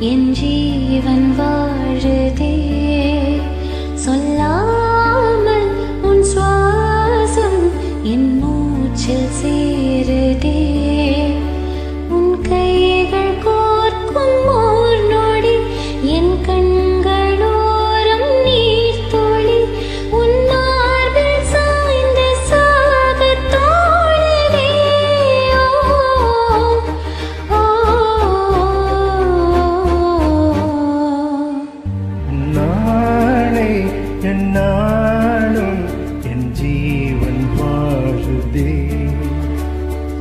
என் ஜீவன் வாழுதே சொல்லாமல் உன் சுவாசம் என் மூச்சில் சேருதே உன் கைகள் கோர்க்கும் ஓர் நொடி என் கண்களோரம் நீர் தோழி உன் மார்பில் சாய்ந்த சாகத் தோழரே நாளை என்னாலும் என் ஜீவன் வாழுதே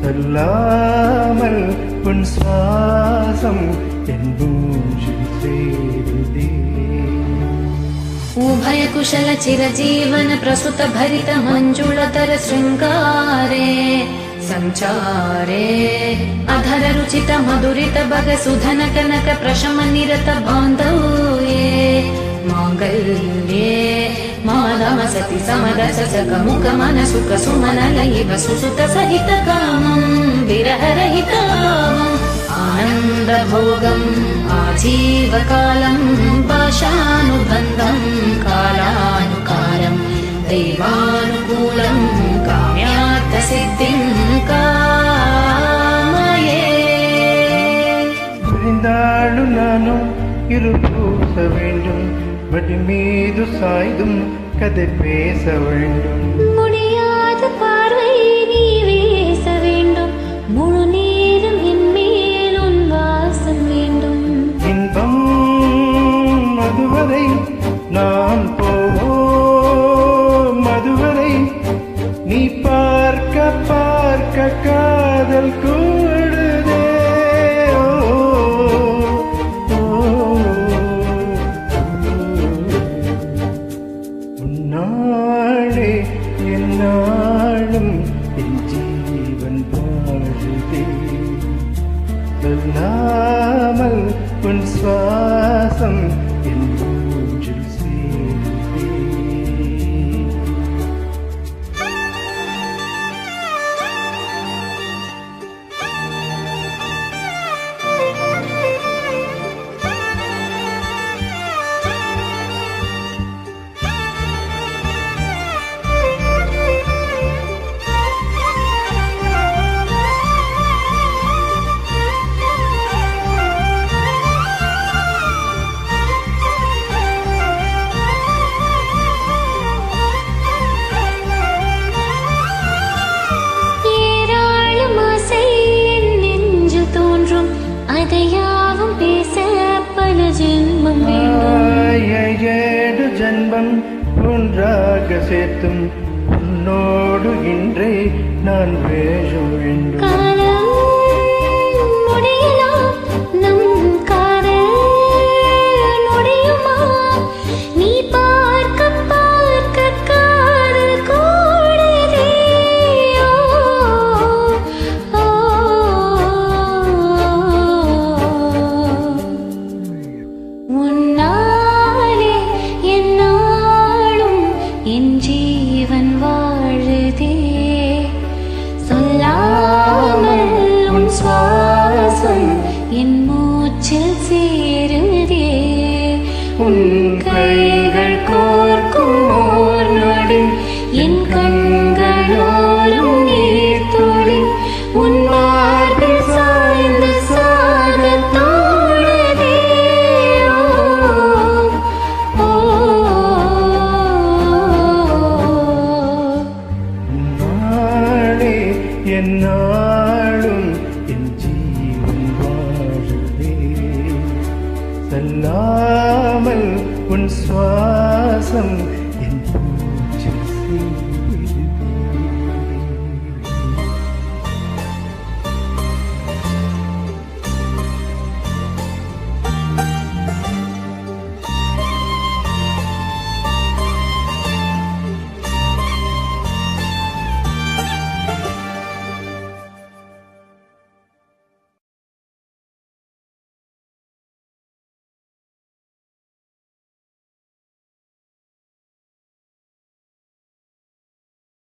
சொல்லாமல் உன் சுவாசம் என் மூச்சில் சேருதே उभय कुशल चिरजीवन प्रसुत भरित मंजुलतर शृंगारे संचारे अधर रुचित मधुरित भग सुधन कनक प्रशम निरत बांधव्ये मांगल्ये माधव सति समरस सक मुख मन सुख सुमन लयिव सुसुत सहित कामं विरह रहितामम् आनंद भोगम् आजीवकालं पाशानुबन्धं कालानुकारं दैवानुकूलं काम्यार्थसिद्धिं कामये புரிந்தாலும் நானும் இருபூச வேண்டும் வடி மீது சாய்ந்தும் கதை பேச வேண்டும் முடியாத பார்வை நீ வீச வேண்டும் முழு நேரம் என் மேல் உன் வாசம் வேண்டும் இன்பம் மதுவரை நான் போவோம் மதுவரை நீ பார்க்க பார்க்க காதல் கூடுதே உன்னாளே என்னாலும் என் ஜீவன் வாழுதே சொல்லாமல் உன் சுவாசம் என் மூச்சில் சேருதே ஏராளம் ஆசை என் நெஞ்சில் தோன்றும் அதையாவும் பேச பல ஜென்மம் வேண்டும் ஏழு ஜன்மம் ஒன்றாக சேர்த்தும் உன்னோடு இன்றே நான் பேச வேண்டும் காலம் முடியலாம் நம் காதல் நொடியுமா நீ பார்க்க பார்க்க காதல் கூடுதே உன்னாலே என்னாலும் என் ஜீவன் வாழுதே சொல்லாமல் உன் சுவாசம் என் மூச்சில் சேருதே உன் கைகள் கோர்க்கும் ஓர் நொடி என் கண்களோரும் நீர் துளி உன் மார்பில் சாய்ந்த சாகத் தோழரே நாளே என்னாலும் என் ஜீவன் வாழுதே சொல்லாமல் உன் சுவாசம்